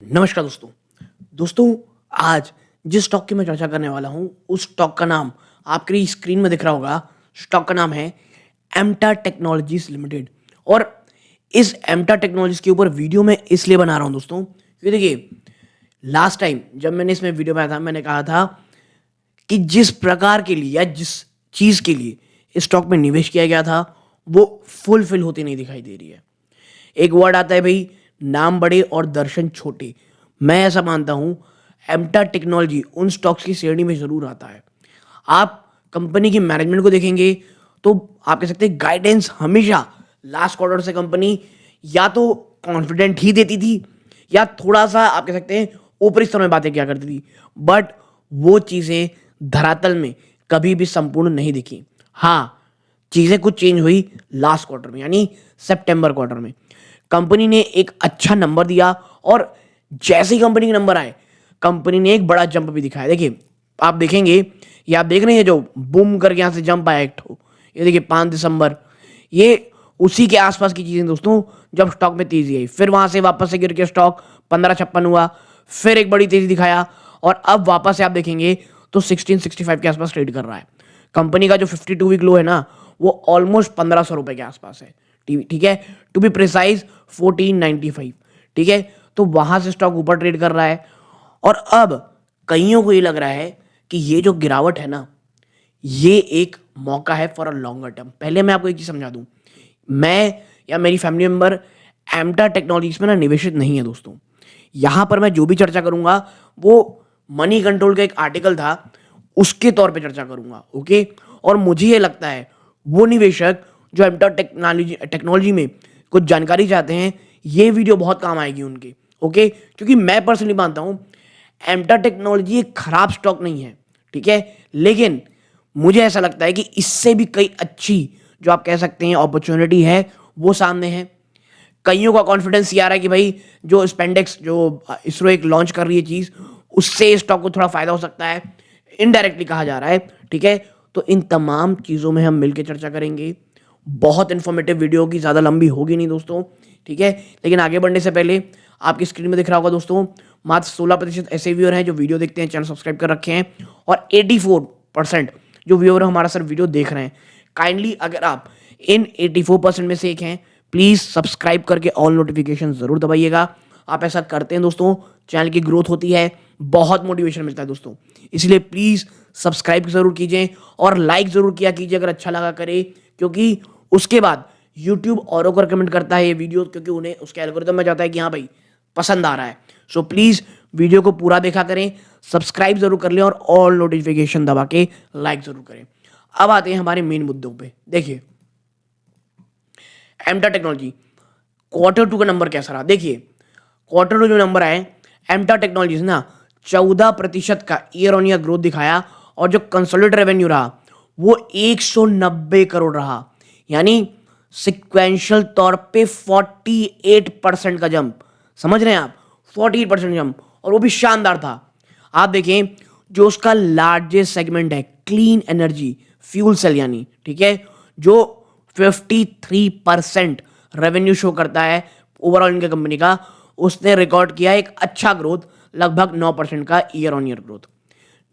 नमस्कार दोस्तों। दोस्तों, आज जिस स्टॉक की मैं चर्चा करने वाला हूँ, उस स्टॉक का नाम आपकी स्क्रीन में दिख रहा होगा। स्टॉक का नाम है एम्टा टेक्नोलॉजीज़ लिमिटेड। और इस एम्टा टेक्नोलॉजीज़ के ऊपर वीडियो मैं इसलिए बना रहा हूँ दोस्तों, क्योंकि देखिए, लास्ट टाइम जब मैंने इसमें वीडियो बनाया था, मैंने कहा था कि जिस प्रकार के लिए या जिस चीज़ के लिए इस स्टॉक में निवेश किया गया था, वो फुलफ़िल होती नहीं दिखाई दे रही है। एक वर्ड आता है भाई, नाम बड़े और दर्शन छोटे। मैं ऐसा मानता हूं, एम्टा टेक्नोलॉजी उन स्टॉक्स की श्रेणी में जरूर आता है। आप कंपनी की मैनेजमेंट को देखेंगे तो आप कह सकते हैं गाइडेंस हमेशा लास्ट क्वार्टर से कंपनी या तो कॉन्फिडेंट ही देती थी, या थोड़ा सा आप कह सकते हैं ऊपरी स्तर में बातें किया करती थी। बट वो चीज़ें धरातल में कभी भी संपूर्ण नहीं दिखी। हाँ, चीज़ें कुछ चेंज हुई लास्ट क्वार्टर में, यानी सितंबर क्वार्टर में कंपनी ने एक अच्छा नंबर दिया। और जैसे ही कंपनी के नंबर आए, कंपनी ने एक बड़ा जंप भी दिखाया। देखिए, आप देखेंगे, ये आप देख रहे हैं जो बूम करके यहाँ से जंप आया एक ठो, ये देखिए 5 दिसंबर, ये उसी के आसपास की चीज़ें दोस्तों। जब स्टॉक में तेजी आई, फिर वहां से वापस से गिर के स्टॉक 1556 हुआ, फिर एक बड़ी तेजी दिखाया, और अब वापस से आप देखेंगे तो 1665 के आसपास ट्रेड कर रहा है। कंपनी का जो 52 वीक लो है ना, वो ऑलमोस्ट 1500 रुपए के आसपास है। ठीक है, टू बी प्रिसाइज 1495। ठीक है, तो वहां से स्टॉक ऊपर ट्रेड कर रहा है। और अब कईयों को ये लग रहा है कि ये जो गिरावट है ना, ये एक मौका है फॉर अ लॉन्गर टर्म। पहले मैं आपको एक चीज समझा दूं, मैं या मेरी फैमिली मेंबर एम्टा टेक्नोलॉजीज में ना निवेशित नहीं है दोस्तों। यहां पर मैं जो भी चर्चा करूंगा, वो मनी कंट्रोल का एक आर्टिकल था, उसके तौर पे चर्चा करूंगा। ओके, और मुझे ये लगता है वो निवेशक जो एम्टा टेक्नोलॉजी में कुछ जानकारी चाहते हैं, ये वीडियो बहुत काम आएगी उनके। ओके, क्योंकि मैं पर्सनली मानता हूं एम्टा टेक्नोलॉजी एक खराब स्टॉक नहीं है। ठीक है, लेकिन मुझे ऐसा लगता है कि इससे भी कई अच्छी, जो आप कह सकते हैं अपॉर्चुनिटी है, वो सामने है। कईयों का कॉन्फिडेंस ये आ रहा है कि भाई जो स्पेंडेक्स, जो इसरो एक लॉन्च कर रही है चीज, उससे स्टॉक को थोड़ा फायदा हो सकता है, इनडायरेक्टली कहा जा रहा है। ठीक है, तो इन तमाम चीजों में हम मिलकर चर्चा करेंगे। बहुत इंफॉर्मेटिव वीडियो की, ज्यादा लंबी होगी नहीं दोस्तों। ठीक है, लेकिन आगे बढ़ने से पहले आपकी स्क्रीन में दिख रहा होगा दोस्तों, मात्र 16% ऐसे व्यूअर हैं जो वीडियो देखते हैं, चैनल सब्सक्राइब कर रखे हैं, और 84% जो व्यूअर हमारा सर वीडियो देख रहे हैं। काइंडली अगर आप इन 84% में से एक हैं, प्लीज सब्सक्राइब करके ऑल नोटिफिकेशन जरूर दबाइएगा। आप ऐसा करते हैं दोस्तों, चैनल की ग्रोथ होती है, बहुत मोटिवेशन मिलता है दोस्तों। इसलिए प्लीज सब्सक्राइब जरूर कीजिए और लाइक जरूर किया कीजिए अगर अच्छा लगा करे, क्योंकि उसके बाद यूट्यूब औरों को रिकमेंड करता है ये वीडियो, क्योंकि उन्हें उसके एल्गोरिथम में जाता है कि हाँ भाई पसंद आ रहा है। सो प्लीज वीडियो को पूरा देखा करें, सब्सक्राइब जरूर कर लें, और ऑल नोटिफिकेशन दबा के लाइक जरूर करें। अब आते हैं हमारे मेन मुद्दों पे। देखिए, एम्टा टेक्नोलॉजी Q2 का नंबर कैसा रहा। देखिए, Q2 जो नंबर आए, एम्टा टेक्नोलॉजीज ना 14% का ईयर ऑन ईयर ग्रोथ दिखाया, और जो कंसोलिडेटेड रेवेन्यू रहा वो 190 करोड़ रहा, यानी सिक्वेंशियल तौर पे 48% का जंप। समझ रहे हैं आप, 48% जंप, और वो भी शानदार था। आप देखें, जो उसका लार्जेस्ट सेगमेंट है क्लीन एनर्जी फ्यूल सेल, यानी ठीक है, जो 53% रेवेन्यू शो करता है ओवरऑल इनके कंपनी का, उसने रिकॉर्ड किया एक अच्छा ग्रोथ, लगभग 9% का year on year growth.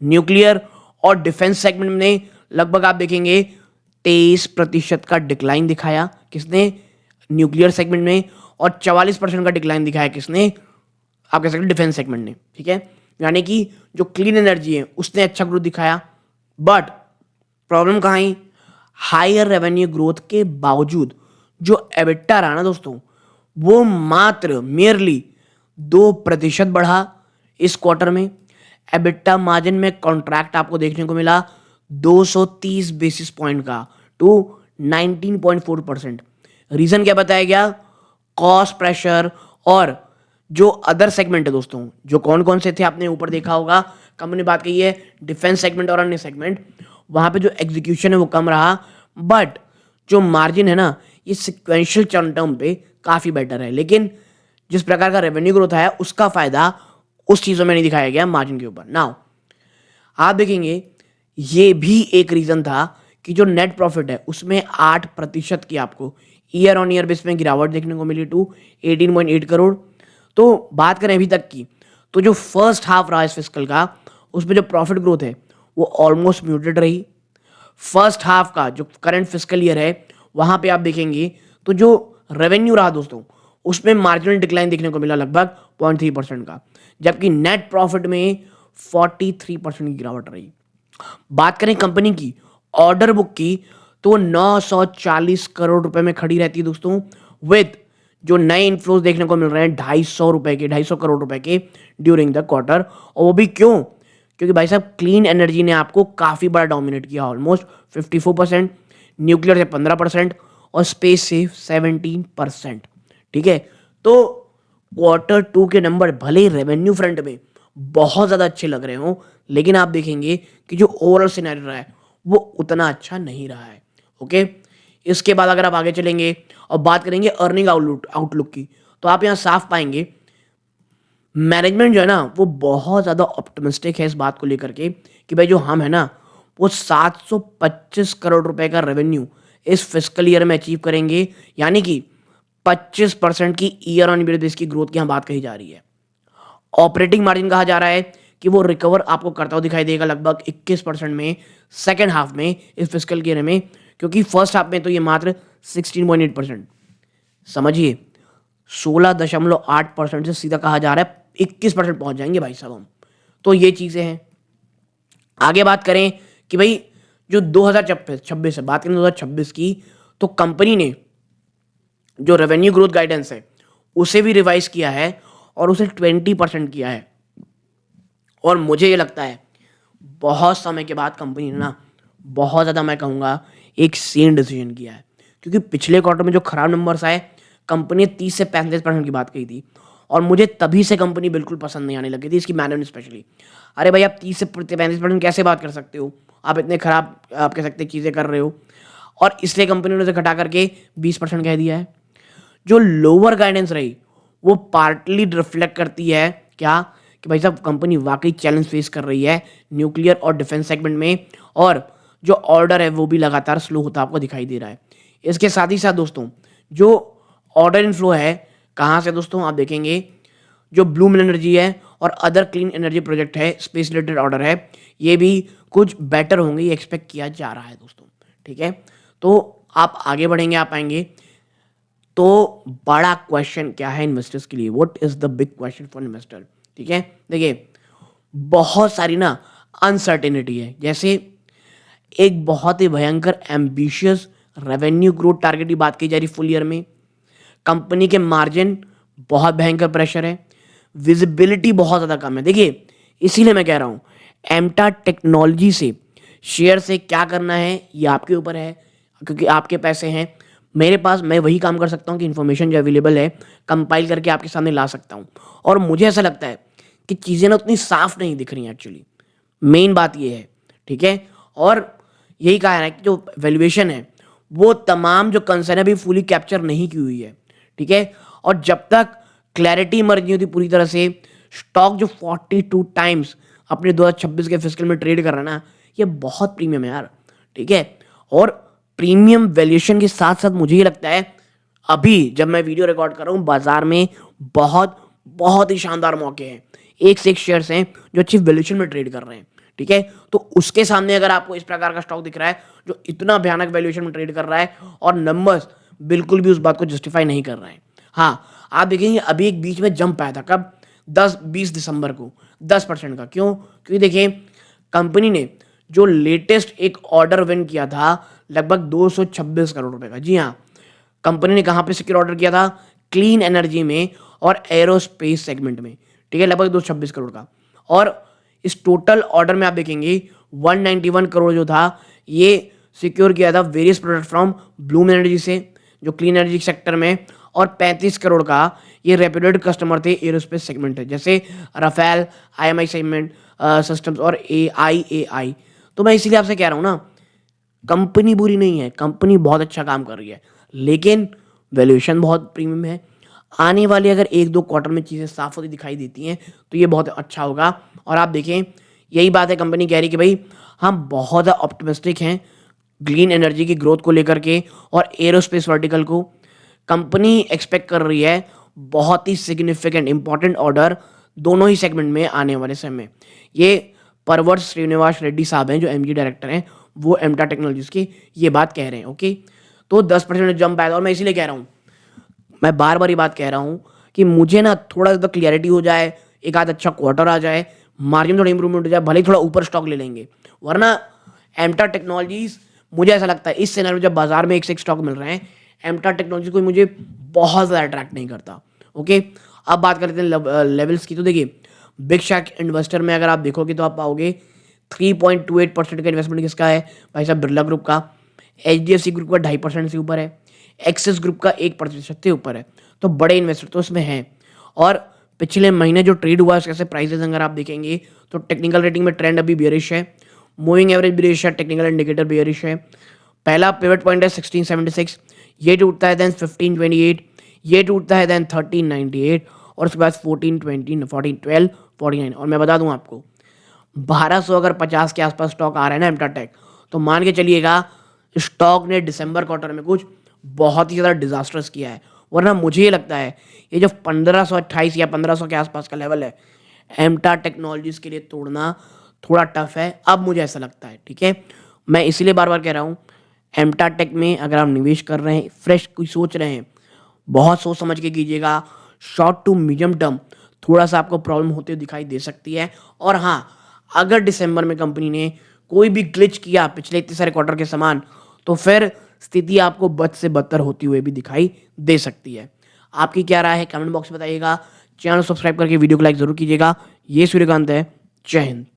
Nuclear और डिफेंस सेगमेंट में लगभग आप देखेंगे 23% का डिक्लाइन दिखाया किसने, न्यूक्लियर सेगमेंट में, और 44% का डिक्लाइन दिखाया किसने, आप कह सकते हैं डिफेंस सेगमेंट ने। ठीक है, यानी कि जो क्लीन एनर्जी है उसने अच्छा ग्रोथ दिखाया। बट प्रॉब्लम कहाँ आई, हायर रेवेन्यू ग्रोथ के बावजूद जो एबिटा रहा ना दोस्तों, वो मात्र मेयरली 2% बढ़ा इस क्वार्टर में। एबिटा मार्जिन में कॉन्ट्रैक्ट आपको देखने को मिला 230 बेसिस पॉइंट का, टू 19.4%। रीजन क्या बताया गया, कॉस्ट प्रेशर, और जो अदर सेगमेंट है दोस्तों, जो कौन कौन से थे आपने ऊपर देखा होगा, कंपनी बात की है डिफेंस सेगमेंट और अन्य सेगमेंट, वहां पे जो एग्जीक्यूशन है वो कम रहा। बट जो मार्जिन है ना, ये सिक्वेंशियल टर्म पे काफी बेटर है। लेकिन जिस प्रकार का रेवेन्यू ग्रोथ आया, उसका फायदा उस चीजों में नहीं दिखाया गया मार्जिन के ऊपर। नाउ आप देखेंगे, ये भी एक रीजन था कि जो नेट प्रॉफिट है उसमें 8% की आपको ईयर ऑन ईयर बेस में गिरावट देखने को मिली, टू 18.8 करोड़। तो बात करें अभी तक की, तो जो फर्स्ट हाफ रहा इस फिस्कल का, उसमें जो प्रॉफिट ग्रोथ है वो ऑलमोस्ट म्यूटेड रही। फर्स्ट हाफ का जो करंट फिस्कल ईयर है वहां पे आप देखेंगे तो जो रेवेन्यू रहा दोस्तों, उसमें मार्जिनल डिक्लाइन देखने को मिला लगभग 0.3% का, जबकि नेट प्रॉफिट में 43% की गिरावट रही। बात करें कंपनी की ऑर्डर बुक की, तो 940 करोड़ रुपए में खड़ी रहती है दोस्तों, विद जो नए इनफ्लोज देखने को मिल रहे हैं 250 करोड़ रुपए के ड्यूरिंग द क्वार्टर। और वो भी क्यों? क्योंकि भाई साहब क्लीन एनर्जी ने आपको काफी बड़ा डोमिनेट किया, ऑलमोस्ट 54%, न्यूक्लियर से 15% और स्पेस से 17%। ठीक है, तो Q2 के नंबर भले ही रेवेन्यू फ्रंट में बहुत ज्यादा अच्छे लग रहे हो, लेकिन आप देखेंगे कि जो ओवरऑल सिनेरियो रहा है वो उतना अच्छा नहीं रहा है। ओके, इसके बाद अगर आप आगे चलेंगे और बात करेंगे अर्निंग आउटलुक की, तो आप यहाँ साफ पाएंगे मैनेजमेंट जो है ना वो बहुत ज़्यादा ऑप्टिमिस्टिक है इस बात को लेकर के कि भाई जो हम है ना वो 725 करोड़ रुपए का रेवेन्यू इस फिस्कल ईयर में अचीव करेंगे, यानी कि 25% की ईयर ऑन ईयर बेस की ग्रोथ की यहाँ बात कही जा रही है। ऑपरेटिंग मार्जिन कहा जा रहा है कि वो रिकवर आपको करता हुआ दिखाई देगा लगभग 21% में सेकेंड हाफ में इस फिस्कल ईयर में, क्योंकि फर्स्ट हाफ में तो ये मात्र 16.8%, समझिए 16.8% से सीधा कहा जा रहा है 21% पहुंच जाएंगे भाई साहब हम। तो ये चीजें हैं। आगे बात करें कि भाई जो 2026 है, बात करें 2026 की, तो कंपनी ने जो रेवेन्यू ग्रोथ गाइडेंस है उसे भी रिवाइज किया है और उसे 20% किया है। और मुझे ये लगता है बहुत समय के बाद कंपनी ने ना बहुत ज़्यादा, मैं कहूँगा, एक सेम डिसीजन किया है, क्योंकि पिछले क्वार्टर में जो खराब नंबर्स आए, कंपनी ने 30 से 35% की बात कही थी और मुझे तभी से कंपनी बिल्कुल पसंद नहीं आने लगी थी, इसकी मैनेजमेंट स्पेशली। अरे भाई आप 30 से 35% कैसे बात कर सकते हो? आप इतने खराब आप कह सकते चीज़ें कर रहे हो, और इसलिए कंपनी ने उसे घटा करके 20% कह दिया है। जो लोअर गाइडेंस रही वो पार्टली रिफ्लेक्ट करती है क्या, कि भाई साहब कंपनी वाकई चैलेंज फेस कर रही है न्यूक्लियर और डिफेंस सेगमेंट में, और जो ऑर्डर है वो भी लगातार स्लो होता आपको दिखाई दे रहा है। इसके साथ ही साथ दोस्तों जो ऑर्डर इनफ्लो है कहाँ से दोस्तों, आप देखेंगे जो ब्लू एनर्जी है और अदर क्लीन एनर्जी प्रोजेक्ट है, स्पेस रिलेटेड ऑर्डर है, ये भी कुछ बेटर होंगे, ये एक्सपेक्ट किया जा रहा है दोस्तों। ठीक है, तो आप आगे बढ़ेंगे, आप आएंगे तो बड़ा क्वेश्चन क्या है इन्वेस्टर्स के लिए, what is the big question for investor. ठीक है, देखिए बहुत सारी ना अनसर्टेनिटी है, जैसे एक बहुत ही भयंकर एम्बिशियस रेवेन्यू ग्रोथ टारगेट की बात की जा रही फुल ईयर में, कंपनी के मार्जिन बहुत भयंकर प्रेशर है, विजिबिलिटी बहुत ज़्यादा कम है। देखिए इसीलिए मैं कह रहा हूँ एमटा टेक्नोलॉजी से शेयर से क्या करना है ये आपके ऊपर है, क्योंकि आपके पैसे हैं। मेरे पास मैं वही काम कर सकता हूँ कि इन्फॉर्मेशन जो अवेलेबल है कंपाइल करके आपके सामने ला सकता हूँ, और मुझे ऐसा लगता है कि चीज़ें ना उतनी साफ नहीं दिख रही हैं एक्चुअली, मेन बात ये है। ठीक है, और यही कहा है कि जो वैल्यूएशन है वो तमाम जो कंसर्न है अभी फुली कैप्चर नहीं की हुई है। ठीक है, और जब तक क्लैरिटी इमर्ज नहीं होती पूरी तरह से, स्टॉक जो 42 टाइम्स अपने 2026 के फिस्कल में ट्रेड कर रहा है ना, ये बहुत प्रीमियम है यार। ठीक है, और प्रीमियम वैल्यूएशन के साथ साथ मुझे ये लगता है अभी जब मैं वीडियो रिकॉर्ड कर रहा हूँ बाजार में बहुत बहुत ही शानदार मौके हैं, एक से एक शेयर्स हैं जो अच्छी वैल्यूएशन में ट्रेड कर रहे हैं। ठीक है, तो उसके सामने अगर आपको इस प्रकार का स्टॉक दिख रहा है जो इतना भयानक वैल्यूएशन में ट्रेड कर रहा है और नंबर्स बिल्कुल भी उस बात को जस्टिफाई नहीं कर रहे हैं। हाँ, आप देखेंगे अभी एक बीच में जंप आया था, कब? 10-20 दिसंबर को 10% का। क्यों? क्योंकि देखिए कंपनी ने जो लेटेस्ट एक ऑर्डर विन किया था लगभग 226 करोड़ रुपए का। जी हाँ, कंपनी ने कहाँ पे सिक्योर ऑर्डर किया था? क्लीन एनर्जी में और एरोस्पेस सेगमेंट में। ठीक है, लगभग 226 करोड़ का। और इस टोटल ऑर्डर में आप देखेंगे 191 करोड़ जो था ये सिक्योर किया था various product from Bloom energy से, जो क्लीन एनर्जी सेक्टर में, और 35 करोड़ का ये रेप्यूटेड कस्टमर थे एरोस्पेस सेगमेंट है, जैसे राफेल, IMI सेगमेंट सिस्टम्स और AIAI। तो मैं इसीलिए आपसे कह रहा हूँ ना, कंपनी बुरी नहीं है, कंपनी बहुत अच्छा काम कर रही है, लेकिन वैल्यूएशन बहुत प्रीमियम है। आने वाले अगर 1-2 क्वार्टर में चीज़ें साफ होती दिखाई देती हैं तो ये बहुत अच्छा होगा। और आप देखें यही बात है, कंपनी कह रही कि भाई हम बहुत ज़्यादा ऑप्टिमिस्टिक हैं ग्रीन एनर्जी की ग्रोथ को लेकर के और एरोस्पेस वर्टिकल को। कंपनी एक्सपेक्ट कर रही है बहुत ही सिग्निफिकेंट इंपॉर्टेंट ऑर्डर दोनों ही सेगमेंट में आने वाले समय में। ये परवर्स श्रीनिवास रेड्डी साहब हैं जो एमडी डायरेक्टर हैं, वो एमटा टेक्नोलॉजीज की ये बात कह रहे हैं। ओके, तो 10% जंप आया था और मैं इसीलिए कह रहा हूँ, मैं बार बार ये बात कह रहा हूँ कि मुझे ना थोड़ा सा क्लियरिटी हो जाए, एक आध अच्छा क्वार्टर आ जाए, मार्जिन थोड़ा इंप्रूवमेंट हो जाए, भले ही थोड़ा ऊपर स्टॉक ले लेंगे। वरना एमटा टेक्नोलॉजीज, मुझे ऐसा लगता है इस सिनेरियो जब बाजार में एक से एक स्टॉक मिल रहे हैं, एमटा टेक्नोलॉजी को मुझे बहुत ज़्यादा अट्रैक्ट नहीं करता। ओके, अब बात करते हैं लेवल्स की। तो देखिए, बिग शैक इन्वेस्टर में अगर आप देखोगे तो आप पाओगे 3.28% का इन्वेस्टमेंट किसका है भाई साहब, बिरला ग्रुप का। HDFC ग्रुप का 2.5% से ऊपर है, एक्सिस ग्रुप का 1% से ऊपर है। तो बड़े इन्वेस्टर तो इसमें हैं। और पिछले महीने जो ट्रेड हुआ है कैसे प्राइसेस अगर आप देखेंगे तो टेक्निकल रेटिंग में ट्रेंड अभी बेयरिश है, मूविंग एवरेज बेयरिश है, टेक्निकल इंडिकेटर बेयरिश है। पहला पिवट पॉइंट है 1676, ये टूटता है देन 1528, ये टूटता है देन 1398 और उसके बाद 1420, 1412, 49। और मैं बता दूं आपको 1200 अगर 50 के आसपास स्टॉक आ रहा है ना एमटा टेक, तो मान के चलिएगा स्टॉक ने दिसंबर क्वार्टर में कुछ बहुत ही ज़्यादा डिजास्टर्स किया है। वरना मुझे ये लगता है ये जो 1528 या 1500 के आसपास का लेवल है एमटा टेक्नोलॉजीज के लिए तोड़ना थोड़ा टफ है, अब मुझे ऐसा लगता है। ठीक है, मैं इसीलिए बार बार कह रहा हूँ एमटा टेक में अगर आप निवेश कर रहे हैं, फ्रेश कोई सोच रहे हैं, बहुत सोच समझ के कीजिएगा। शॉर्ट टू मीडियम टर्म थोड़ा सा आपको प्रॉब्लम होते हुए दिखाई दे सकती है। और हाँ, अगर दिसंबर में कंपनी ने कोई भी ग्लिच किया पिछले इतने सारे क्वार्टर के समान, तो फिर स्थिति आपको बद से बदतर होती हुई भी दिखाई दे सकती है। आपकी क्या राय है कमेंट बॉक्स में बताइएगा। चैनल सब्सक्राइब करके वीडियो को लाइक जरूर कीजिएगा। ये सूर्यकांत है, जय हिंद।